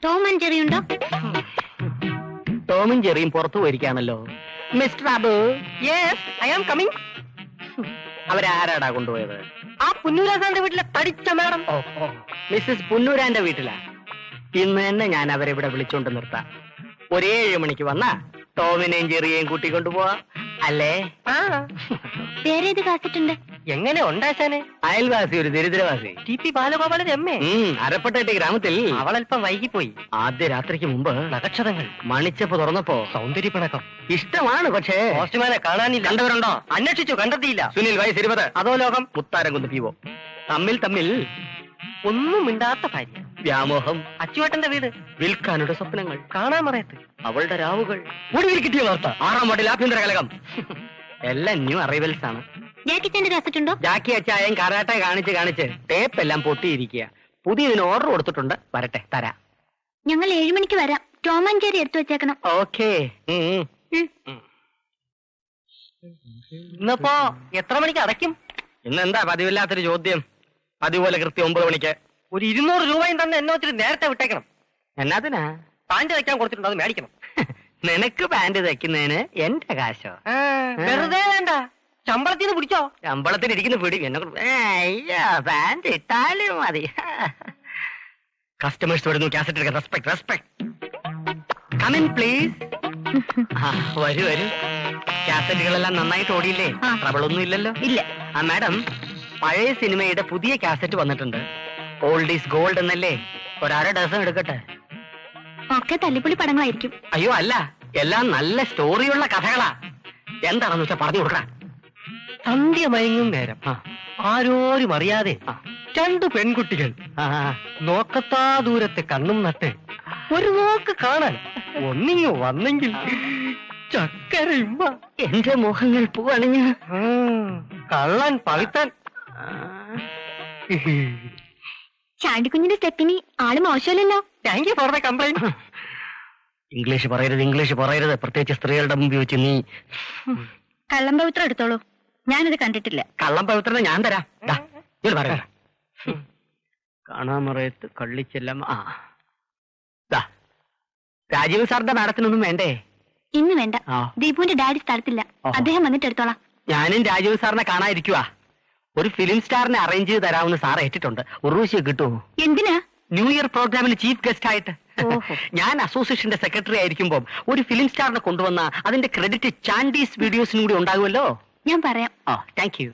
Tom and Jerry ഉണ്ടോ? ടോമും ജെറിയും പുറത്തു പോയിരിക്കാണല്ലോ. Mister Abu. Yes, I am coming. അവരാരാടാ കൊണ്ടുപോയത്? ആ പുന്നൂരാസാന്റെ വീട്ടിലെ തടിച്ച മാഡം. ഓ ഓ, മിസ്സസ് പുന്നൂരാന്റെ വീട്ടിലാ. ഇന്ന് തന്നെ ഞാൻ അവരെ ഇവിടെ വിളിച്ചോണ്ട് നിർത്താം. ഒരു 7 മണിക്ക് വന്നാ ടോമിനെയും ജെറിയെയും കൂട്ടിക്കൊണ്ടുപോവാ അല്ലേ? ആ, വേറെ ഏത് കാസറ്റുണ്ട്? എങ്ങനെ ഉണ്ടാശാനെ? അയൽവാസി ഒരു ദരിദ്രവാസി. T P Balagopalan M A. അരപ്പട്ടേട്ടി ഗ്രാമത്തിൽ അവളല്പം വൈകിപ്പോയി. ആദ്യ രാത്രിക്ക് മുമ്പ് നക്ഷത്രങ്ങൾ മണിച്ചപ്പ് തുറന്നപ്പോ സൗന്ദര്യപ്പിണക്കം. ഇഷ്ടമാണ്. പക്ഷേ പോസ്റ്റ്മാനെ കാണാനില്ല. കണ്ടവരുണ്ടോ? അന്വേഷിച്ചു, കണ്ടെത്തിയില്ല. സുനിൽ വയസ്സ് 20. അതോ ലോകം. മുത്താരം കുന്ന് പീവോ. തമ്മിൽ ഒന്നും മിണ്ടാത്ത ഭാര്യ. വ്യാമോഹം. അച്ചുവേട്ടന്റെ വീട്. വിൽക്കാനുടെ സ്വപ്നങ്ങൾ. കാണാമറയത്ത് അവളുടെ രാവുകൾ. ഒടുവിൽ കിട്ടിയ വാർത്ത 6-ാം വാർഡിൽ ആഭ്യന്തര കലകം. എല്ലാം ന്യൂ അറൈവൽസ് ആണ്. ജാക്കിച്ചന്റെ കാസറ്റ് ഉണ്ടോ? ജാക്കി അച്ചായം കരാട്ടെ കാണിച്ച് ടേപ്പ് എല്ലാം പൊട്ടിയിരിക്കുക. പുതിയതിന് ഓർഡർ കൊടുത്തിട്ടുണ്ട്. വരട്ടെ, തരാം. ഞങ്ങൾ 7 മണിക്ക് വരാം. ടോം ആൻഡ് ജെറി എടുത്തു വെച്ചേക്കണം. ഓക്കേ. ഇന്നിപ്പോ എത്ര മണിക്ക് അടയ്ക്കും? ഇന്നെന്താ പതിവില്ലാത്തൊരു ചോദ്യം? അതുപോലെ കൃത്യം 9 മണിക്ക്. ഒരു 200 രൂപയും തന്നെ എന്നെ വെച്ചിട്ട് നേരത്തെ വിട്ടേക്കണം. എന്നാത്തിനാ? പാൻറ് വയ്ക്കാൻ കൊടുത്തിട്ടുണ്ട്, അത് മേടിക്കണം. നിനക്ക് പാന്റ് തയ്ക്കുന്നതിന് എന്റെ കാശോ? വെറുതെ വേണ്ട, ശമ്പളത്തിന് പിടിച്ചോ. ശമ്പളത്തിന് ഇരിക്കുന്ന പിടി എന്നെ പാന്റ് ഇട്ടാലും മതി. കസ്റ്റമേഴ്സ് വരുന്നു. കാസറ്റ് എടുക്കാൻ. റെസ്പെക്ട്. Come in please. വരൂ. കാസറ്റുകളെല്ലാം നന്നായിട്ട് ഓടിയില്ലേ? ട്രബിളൊന്നും ഇല്ലല്ലോ? ഇല്ല. മാഡം, പഴയ സിനിമയുടെ പുതിയ കാസറ്റ് വന്നിട്ടുണ്ട്. ഓൾഡ് ഈസ് ഗോൾഡ് എന്നല്ലേ? ഒരര ഡസൻ എടുക്കട്ടെ? ഒക്കെ തല്ലിപ്പൊളി പടങ്ങളായിരിക്കും. അയ്യോ അല്ല, എല്ലാം നല്ല സ്റ്റോറിയുള്ള കഥകളാ. എന്താണെന്ന് വെച്ചാ പറഞ്ഞു കൊടുക്കാം. സന്ധ്യ മയങ്ങും നേരം ആരോരും അറിയാതെ 2 പെൺകുട്ടികൾ നോക്കത്താ ദൂരത്തെ കണ്ണും നട്ട് ഒരു നോക്ക് കാണാൻ ഒന്നിങ്ങു വന്നെങ്കിൽ ചക്കരയുമ്പ. എന്റെ മോഹങ്ങൾ പൂവണിഞ്ഞ് കള്ളൻ പവിത്താൻ. ചാണ്ടിക്കുഞ്ഞിന്റെ സ്റ്റെപ്പിനി ആള് മോശമല്ലല്ലോ. Thank you for the complaint. English പറയരുത്. പ്രത്യേകിച്ച് സ്ത്രീകളുടെ മുമ്പിൽ വെച്ച് നീ. കള്ളം പവിത്രം എടുത്തോളൂ. ഞാനത് കണ്ടിട്ടില്ല. കള്ളം പവിത്രനെ ഞാൻ തരാം. പറയാ കാണാമറയത്ത് കള്ളിച്ചെല്ലാം. രാജീവ് സാറിന്റെ മാഡത്തിനൊന്നും വേണ്ടേ? ഇന്ന് വേണ്ട. ദീപുവിന്റെ ഡാഡി സ്ഥലത്തില്ല. അദ്ദേഹം വന്നിട്ട് എടുത്തോളാം. ഞാനും രാജീവ് സാറിനെ കാണാതിരിക്കുവാ. ഒരു ഫിലിം സ്റ്റാറിനെ അറേഞ്ച് ചെയ്ത് തരാമെന്ന് സാർ ഏറ്റിട്ടുണ്ട്. ഉറൂശിയെ കിട്ടുമോ? എന്തിനാ? ന്യൂ ഇയർ പ്രോഗ്രാമിന് ചീഫ് ഗസ്റ്റ് ആയിട്ട്. ഞാൻ അസോസിയേഷന്റെ സെക്രട്ടറി ആയിരിക്കുമ്പോൾ ഒരു ഫിലിം സ്റ്റാറിനെ കൊണ്ടുവന്ന അതിന്റെ ക്രെഡിറ്റ് ചാൻഡീസ് വീഡിയോസിനും കൂടി ഉണ്ടാകുമല്ലോ. ഞാൻ പറയാം. Thank you.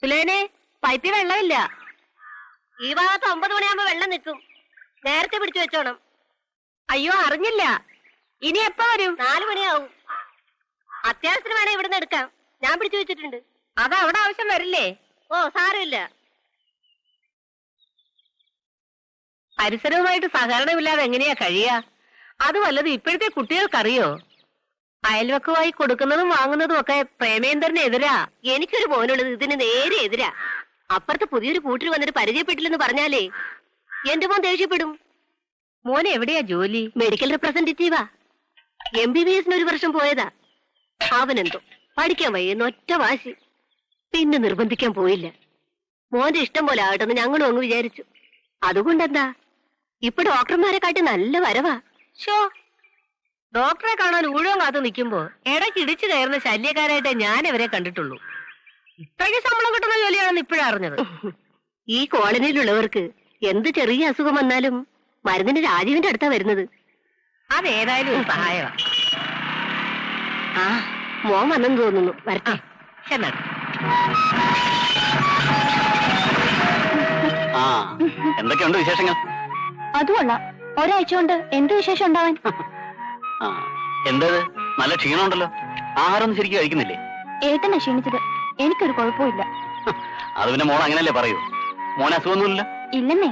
സുലേനെ, പൈപ്പിൽ വെള്ളമില്ല. ഈ ഭാഗത്ത് 9 മണിയാകുമ്പോ വെള്ളം നിൽക്കും. നേരത്തെ പിടിച്ചു വെച്ചോണം. അയ്യോ, അറിഞ്ഞില്ല. ഇനി എപ്പോ വരും? 4 മണിയാവും. അത്യാവശ്യത്തിന് വേണേ ഇവിടുന്ന് എടുക്കാം. ഞാൻ പിടിച്ചു വെച്ചിട്ടുണ്ട്. അത് അവിടെ ആവശ്യം വരില്ലേ? ഓ, സാരമില്ല. പരിസരവുമായിട്ട് സഹകരണമില്ലാതെ എങ്ങനെയാ കഴിയാ? അത് വല്ലതും ഇപ്പോഴത്തെ കുട്ടികൾക്കറിയോ? അയൽവക്കമായി കൊടുക്കുന്നതും വാങ്ങുന്നതും ഒക്കെ പ്രേമേന്ദ്രന് എതിരാ. എനിക്കൊരു മോനുള്ളത് ഇതിന് നേരെ എതിരാ. അപ്പുറത്ത് പുതിയൊരു കൂട്ടർ വന്നിട്ട് പരിചയപ്പെട്ടില്ലെന്ന് പറഞ്ഞാലേ എന്റെ മോൻ ദേഷ്യപ്പെടും. മോനെ എവിടെയാ ജോലി? മെഡിക്കൽ റെപ്രസെന്റേറ്റീവാ. MBBS 1 വർഷം പോയതാ. അവനെന്തോ പഠിക്കാൻ വയ്യെന്ന് ഒറ്റ വാശി. പിന്നെ നിർബന്ധിക്കാൻ പോയില്ല. മോന്റെ ഇഷ്ടം പോലെ ആകട്ടെന്ന് ഞങ്ങളും അങ്ങ് വിചാരിച്ചു. അതുകൊണ്ടെന്താ, ഇപ്പൊ ഡോക്ടർമാരെ കാട്ടി നല്ല വരവാ. ഷോ, ഡോക്ടറെ കാണാൻ ഊഴം കാത്തു നിൽക്കുമ്പോ ഇടയ്ക്ക് ഇടിച്ചു കയറുന്ന ശല്യക്കാരായിട്ടേ ഞാൻ ഇവരെ കണ്ടിട്ടുള്ളൂ. ഇത്രയ്ക്ക് ശമ്പളം കിട്ടുന്ന ജോലിയാണെന്ന് ഇപ്പോഴാ അറിഞ്ഞത്. ഈ കോളനിയിലുള്ളവർക്ക് എന്ത് ചെറിയ അസുഖം വന്നാലും മരുന്നിന് രാജീവിന്റെ അടുത്താ വരുന്നത്. അതേതായാലും ഒരു സഹായമാണ്. മോൻ വന്നെന്ന് തോന്നുന്നു. വരട്ടെ. എന്നാ എന്തൊക്കെയുണ്ട് വിശേഷങ്ങൾ? അതുമല്ല, ഒരാഴ്ച കൊണ്ട് എന്ത് വിശേഷം ഉണ്ടാവാൻ? എന്തത്, നല്ല ക്ഷീണമുണ്ടല്ലോ. ആഹാരമൊന്നും ശരിക്കും കഴിക്കുന്നില്ലേ? ഏട്ടനെ ക്ഷീണിച്ചത്. എനിക്കൊരു കുഴപ്പമില്ല. അത് പിന്നെ മോൾ അങ്ങനല്ലേ പറയൂ. മോനെ അസുഖമൊന്നുമില്ല? ഇല്ലെന്നേ.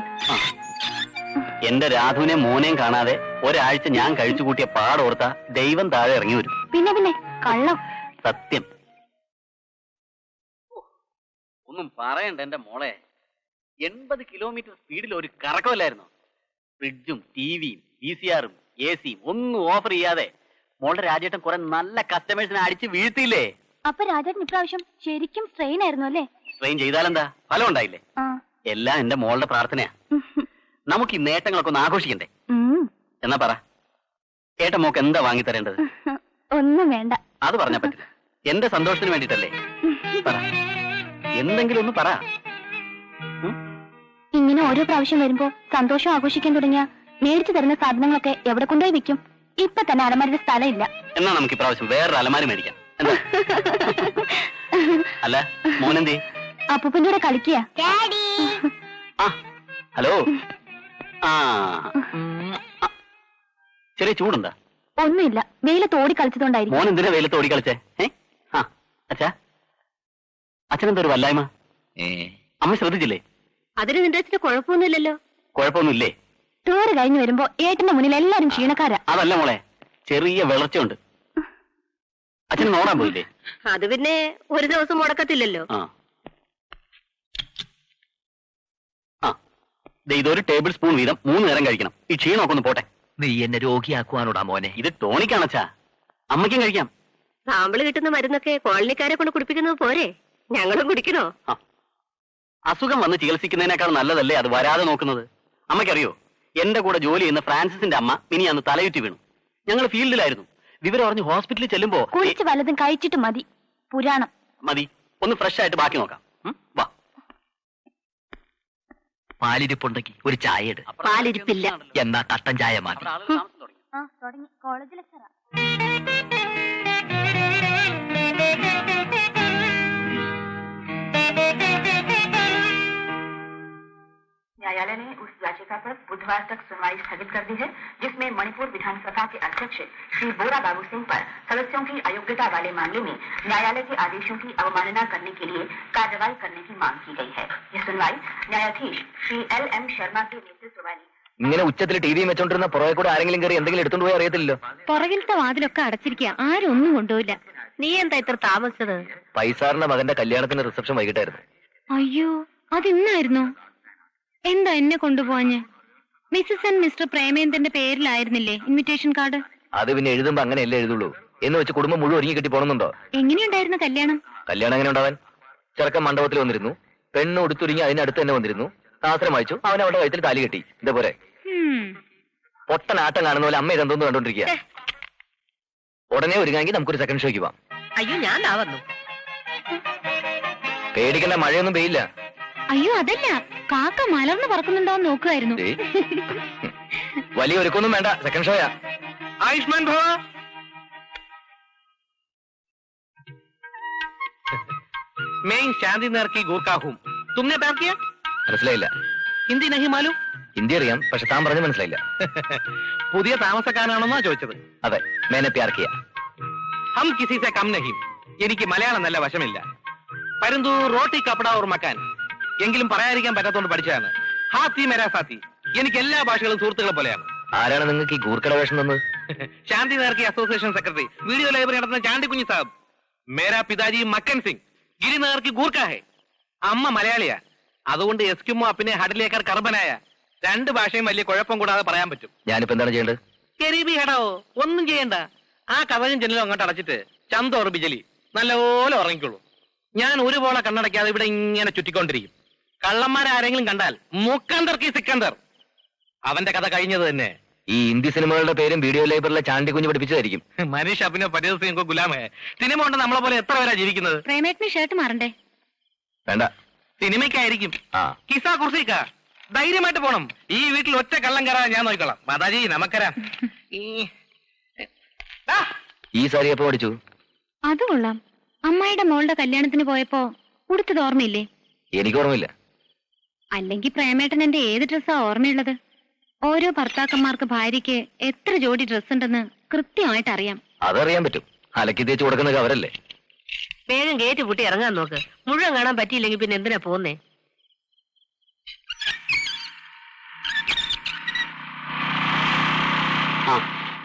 എന്റെ രാധുവിനെ മോനെയും കാണാതെ ഒരാഴ്ച ഞാൻ കഴിച്ചു കൂട്ടിയ പാടോർത്ത ദൈവം താഴെ ഇറങ്ങി വരും. പിന്നെ കള്ളം. സത്യം. ഒന്നും പറയണ്ട എന്റെ മോളെ. 80 കിലോമീറ്റർ സ്പീഡിൽ ഒരു കറക്കമല്ലായിരുന്നു. ഫ്രിഡ്ജും ടിവിയും VCRഉം AC ഒന്നും ഓഫർ ചെയ്യാതെ മോളുടെ രാജേട്ടൻ കുറെ നല്ല കസ്റ്റമേഴ്സിനെ അടിച്ച് വീഴ്ത്തിയില്ലേ? അപ്പൊ രാജേട്ടൻ ഇപ്രാവശ്യം ശരിക്കും സ്ട്രെയിൻ ആയിരുന്നു അല്ലേ? ട്രെയിൻ ചെയ്താലെന്താ ഫലം ഉണ്ടായില്ലേ? എല്ലാം എന്റെ മോളുടെ പ്രാർത്ഥനയാ. നമുക്ക് ഈ നേട്ടങ്ങളൊക്കെ ഒന്ന് ആഘോഷിക്കണ്ടേ? എന്നാ പറ, ഏട്ടൻ മോക്ക് എന്താ വാങ്ങിത്തരേണ്ടത്? ഒന്നും വേണ്ട. അത് പറഞ്ഞാ പറ്റില്ല. എന്റെ സന്തോഷത്തിന് വേണ്ടിട്ടല്ലേ? പറ, എന്തെങ്കിലും ഒന്ന് പറ. ഇങ്ങനെ ഓരോ പ്രാവശ്യം വരുമ്പോ സന്തോഷം ആഘോഷിക്കാൻ തുടങ്ങിയ മേടിച്ചു തരുന്ന സാധനങ്ങളൊക്കെ എവിടെ കൊണ്ടുപോയി വെക്കും? ഇപ്പൊ തന്നെ അലമാരിയുടെ സ്ഥലം ഇല്ല. എന്നാ നമുക്ക് ഇപ്രാവശ്യം വേറൊരു അലമാരി മേടിക്കാം. എന്താ? അല്ല, മോനെന്തേ? അപ്പൂപ്പന്റെ കൂടെ കളിക്കുക. ആ, ഹലോ. ആ, ചെറിയ ചൂടുണ്ടാ? ഒന്നുമില്ല, വെയിലത്ത് ഓടി കളിച്ചതുകൊണ്ടായിരിക്കും. മോൻ എന്തിനാ വെയിലത്ത് ഓടി കളിച്ചേ? ആ, അച്ഛാ, അച്ഛനെന്താ ഒരു വല്ലായ്മ? അമ്മ ശ്രദ്ധിച്ചില്ലേ? അതിന് നിന്റെ അച്ഛന് കുഴപ്പമൊന്നുമില്ലല്ലോ. കുഴപ്പമൊന്നുമില്ലേ? ടൂറ് കഴിഞ്ഞു വരുമ്പോ ഏട്ടന്റെ മുന്നിൽ എല്ലാരും ക്ഷീണക്കാരാ. അതല്ല മോളെ, ചെറിയ വിളർച്ചയുണ്ട്. അച്ഛന് നോടാൻ പോയില്ലേ? അത് പിന്നെ ഒരു ദിവസം മുടക്കത്തില്ലല്ലോ. ആ, ഇതൊരു ടേബിൾ സ്പൂൺ വീതം 3 നേരം കഴിക്കണം. ഈ ക്ഷീണമൊക്കെ ഒന്ന് പോട്ടെ. നീ എന്നെ രോഗിയാക്കുവാനോടാ മോനെ. ഇത് ടോണിക്കാണച്ചാ, അമ്മയ്ക്കും കഴിക്കാം. സാമ്പിള് കിട്ടുന്ന മരുന്നൊക്കെ കോളനിക്കാരെ കൊണ്ട് കുടിപ്പിക്കുന്നത് പോരെ? ഞങ്ങളും കുടിക്കണോ? അസുഖം വന്ന് ചികിത്സിക്കുന്നതിനേക്കാൾ നല്ലതല്ലേ അത് വരാതെ നോക്കുന്നത്? അമ്മയ്ക്കറിയോ, എന്റെ കൂടെ ജോലി ചെയ്യുന്ന ഫ്രാൻസിന്റെ അമ്മ ഇനി അന്ന് തലയുറ്റി വീണു. ഞങ്ങൾ ഫീൽഡിലായിരുന്നു. വിവരം അറിഞ്ഞ് ഹോസ്പിറ്റലിൽ ചെല്ലുമ്പോ കുടിച്ച് വല്ലതും കഴിച്ചിട്ട് മതി പുരാണം. മതി, ഒന്ന് ഫ്രഷ് ആയിട്ട് ബാക്കി നോക്കാം. വാ. പാലിരിപ്പുണ്ടെങ്കിൽ ഒരു ചായ ഇട്. പാലിരിപ്പില്ല. എന്നാ കട്ടൻ ചായ മതി. കോളേജ് ലെക്ചറാ. न्यायालय ने उस याचिका पर बुधवार तक सुनवाई स्थगित कर दी है जिसमें मणिपुर विधानसभा के अध्यक्ष श्री बोरा बाबू सिंह पर सदस्यों की अयोग्यता वाले मामले में न्यायालय के आदेशों की अवमानना करने के लिए कार्रवाई करने की मांग की गई है। यह सुनवाई न्यायाधीश श्री LM शर्मा के नेतृत्व वाली. ഇങ്ങനെ ഉച്ചത്തിൽ ടി വി വെച്ചോണ്ടിരുന്ന പുറകെ കൂടെ ആരെങ്കിലും കയറി എന്തെങ്കിലും എടുത്തോണ്ട് പോയി അറിയത്തില്ലല്ലോ. പുറകിലത്തെ വാതിലൊക്കെ അടച്ചിരിക്കുക, ആരും ഒന്നും കൊണ്ടുപോയില്ല. നീ എന്താ ഇത്ര താമസിച്ചത്? പൈസാറിന്റെ മകന്റെ കല്യാണത്തിന് റിസപ്ഷൻ വൈകിട്ടായിരുന്നു. അയ്യോ, അത് ഇന്നായിരുന്നു. എന്താ എന്നെ കൊണ്ടുപോവാഞ്ഞ്? മിസ്സസ് ആൻഡ് മിസ്റ്റർ പ്രേമേന്ദ്രന്റെ പേരിലായിരുന്നില്ലേ ഇൻവിറ്റേഷൻ കാർഡ്? അത് പിന്നെ എഴുതുമ്പോ അങ്ങനെയല്ലേ എഴുതുള്ളൂ. എന്ന് വെച്ച് കുടുംബം മുഴുവൻ ഒരുങ്ങി കെട്ടി പോണമെന്നുണ്ടോ? എങ്ങനെയുണ്ടായിരുന്നു കല്യാണം? കല്യാണം എങ്ങനെ ഉണ്ടാവാൻ? ചെറുക്കൻ മണ്ഡപത്തിൽ വന്നിരുന്നു, പെണ്ണ് ഉടുത്തുരുങ്ങി അതിനടുത്ത് തന്നെ വന്നിരുന്നു, ശാസ്ത്രം വായിച്ചു, അവൻ അവരുടെ വയറ്റിൽ താലി കെട്ടി. ഇതേപോലെ പൊട്ടനാട്ടം കാണുന്ന പോലെ അമ്മ ഇതെന്തോന്ന് കണ്ടോണ്ടിരിക്കുക. ഉടനെ ഒരുങ്ങാമെങ്കിൽ നമുക്കൊരു സെക്കൻഡ് ഷോയ്ക്ക് പോവാം. അയ്യോ, ഞാൻ വന്നു. പേടിക്കണ്ട, മഴയൊന്നും പെയ്യില്ല. അയ്യോ അതല്ല, കാക്ക മലർന്ന് പറക്കുന്നുണ്ടോന്ന് നോക്കുമായിരുന്നു. വലിയ ഒരുക്കൊന്നും വേണ്ട, സെക്കൻഡ് ഷോയാ. ആയുഷ്മാൻ ഭവ. मैं चांदी नर की गोरखा हूँ. तुमने प्यार किया? മനസ്സിലായില്ല. ഹിന്ദി നഹി മാലൂം? ഹിന്ദി അറിയാം, പക്ഷെ താൻ പറഞ്ഞ് മനസ്സിലായില്ല. പുതിയ താമസക്കാരനാണെന്നാ ചോദിച്ചത്. അതെ, മേനെ പ്യാർ കിയ. ഹം കിസി സെ കം നഹീം. എനിക്ക് മലയാളം നല്ല വശമില്ല. പരന്തു റോട്ടി കപ്പട ഓർ മക്കാൻ എങ്കിലും പറയാതിരിക്കാൻ പറ്റാത്തോണ്ട് പഠിച്ചതാണ്. ഹാത്തി മേരാ സാത്തി. എനിക്ക് എല്ലാ ഭാഷകളും സുഹൃത്തുക്കളെ പോലെയാണ്. ആരാണ് നിങ്ങൾക്ക് ഈ ഗൂർക്കട വേഷം തന്നത്? ശാന്തി നേർക്കി അസോസിയേഷൻ സെക്രട്ടറി, വീഡിയോ ലൈബ്രറി നടത്തുന്ന ചാണ്ടി കുഞ്ഞി സാബ്. മേരാ പിതാജി മക്കൻ സിംഗ്, ഗിരി നേർക്കി ഗൂർക്ക ഹെ. അമ്മ മലയാളിയാ, അതുകൊണ്ട് എസ്കിമോ അപ്പിനെ ഹഡിലേക്കർ കർബനായ. 2 ഭാഷയും വലിയ കുഴപ്പം കൂടാതെ പറയാൻ പറ്റും. ഞാനിപ്പോ എന്താണ് ചെയ്യേണ്ടത്? കരീബി ഹെടോ, ഒന്നും ചെയ്യണ്ട. ആ കഥയും ജനലും അങ്ങോട്ട് അടച്ചിട്ട് ചന്തോർ ബിജലി നല്ലപോലെ ഉറങ്ങിക്കോളൂ. ഞാൻ ഒരുപോലെ കണ്ണടയ്ക്കാതെ ഇവിടെ ഇങ്ങനെ ചുറ്റിക്കൊണ്ടിരിക്കും. കള്ളന്മാരാരെങ്കിലും കണ്ടാൽ മുക്കന്തർ കി സിക്കന്തർ. അവന്റെ കഥ കഴിഞ്ഞത് തന്നെ. ഈ ഹിന്ദി സിനിമകളുടെ പേരും വീഡിയോ ലൈബ്രറിയിലെ ചാണ്ടി കുഞ്ഞ് പഠിപ്പിച്ചതായിരിക്കും. മനീഷ് അപ്പിനെ പരിസ്ഥിതി ഗുലാമേ. സിനിമ കൊണ്ട് നമ്മളെ പോലെ എത്ര പേരാ ജീവിക്കുന്നത്? പ്രേമേട്ടന് ഷർട്ട് മാറണ്ടേ? വേണ്ട, സിനിമയ്ക്കായിരിക്കും. കിസാ കുർസിക്ക ധൈര്യമായിട്ട് പോണം. ഈ വീട്ടിൽ ഒറ്റ കള്ളം കയറാൻ ഞാൻ നോക്കിക്കോളാം. മാതാജി നമക്കരാം. ഈ സാരി എപ്പോ പഠിച്ചു? അത് കൊള്ളാം. അമ്മായിയുടെ മോളുടെ കല്യാണത്തിന് പോയപ്പോ ഉടുത്തത് ഓർമ്മയില്ലേ? എനിക്ക് ഓർമ്മയില്ല. അല്ലെങ്കിൽ പ്രേമേട്ടൻ എന്റെ ഏത് ഡ്രസ്സാ ഓർമ്മയുള്ളത്? ഓരോ ഭർത്താക്കന്മാർക്ക് ഭാര്യയ്ക്ക് എത്ര ജോഡി ഡ്രസ് ഉണ്ടെന്ന് കൃത്യമായിട്ട് അറിയാം. അതറിയാൻ പറ്റും, അലക്കി തേച്ച് കൊടുക്കുന്നത് അവരല്ലേ. വേഗം ഗേറ്റ് പൂട്ടി ഇറങ്ങാൻ നോക്ക്. മുഴുവൻ കാണാൻ പറ്റിയില്ലെങ്കിൽ പിന്നെ എന്തിനാ പോന്നേ?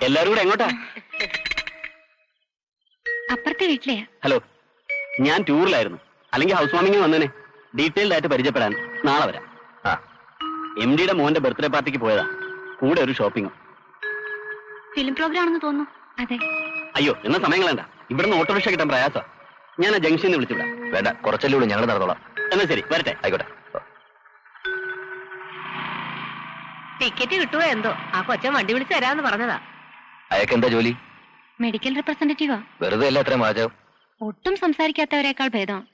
എല്ലാരും കൂടെ എങ്ങോട്ടാ? അപ്പുറത്തെ വീട്ടിലെയാ. ഹലോ, ഞാൻ ടൂറിലായിരുന്നു, അല്ലെങ്കിൽ ഹൗസ് വാമിംഗ് വന്നേനെ. ഡീറ്റെയിൽഡ് ആയിട്ട് പരിചയപ്പെടാൻ നാളെ വരാം. MD യുടെ മോന്റെ ബർത്ത്ഡേ പാർട്ടിക്ക് പോയതാ, കൂടെ ഒരു ഷോപ്പിംഗും. ഫിലിം പ്രോഗ്രാം ആണെന്ന് തോന്നുന്നു. അതെ. അയ്യോ, എന്നാ സമയം കളയണ്ട. ഇവിടുന്ന് ഓട്ടോറിക്ഷ കിട്ടാൻ പ്രയാസാ. ഞാൻ ആ ജംഗ്ഷനിൽ വിളിച്ചുവിടാം. വേണ്ട, കുറച്ചല്ലേ ഉള്ളൂ, ഞങ്ങൾ നടന്നോളാം. എന്നാ ശരി, വരട്ടെ. ആയിക്കോട്ടെ. ടിക്കറ്റ് കിട്ടുമോ എന്തോ, ആ കൊച്ചൻ വണ്ടി വിളിച്ച് തരാമെന്ന് പറഞ്ഞതാ. അയാൾക്ക് എന്താ ജോലി? മെഡിക്കൽ റെപ്രസെന്റേറ്റീവാ. വെറുതെ അല്ല അത്രയും വാചകം. ഒട്ടും സംസാരിക്കാത്തവരെക്കാൾ ഭേദം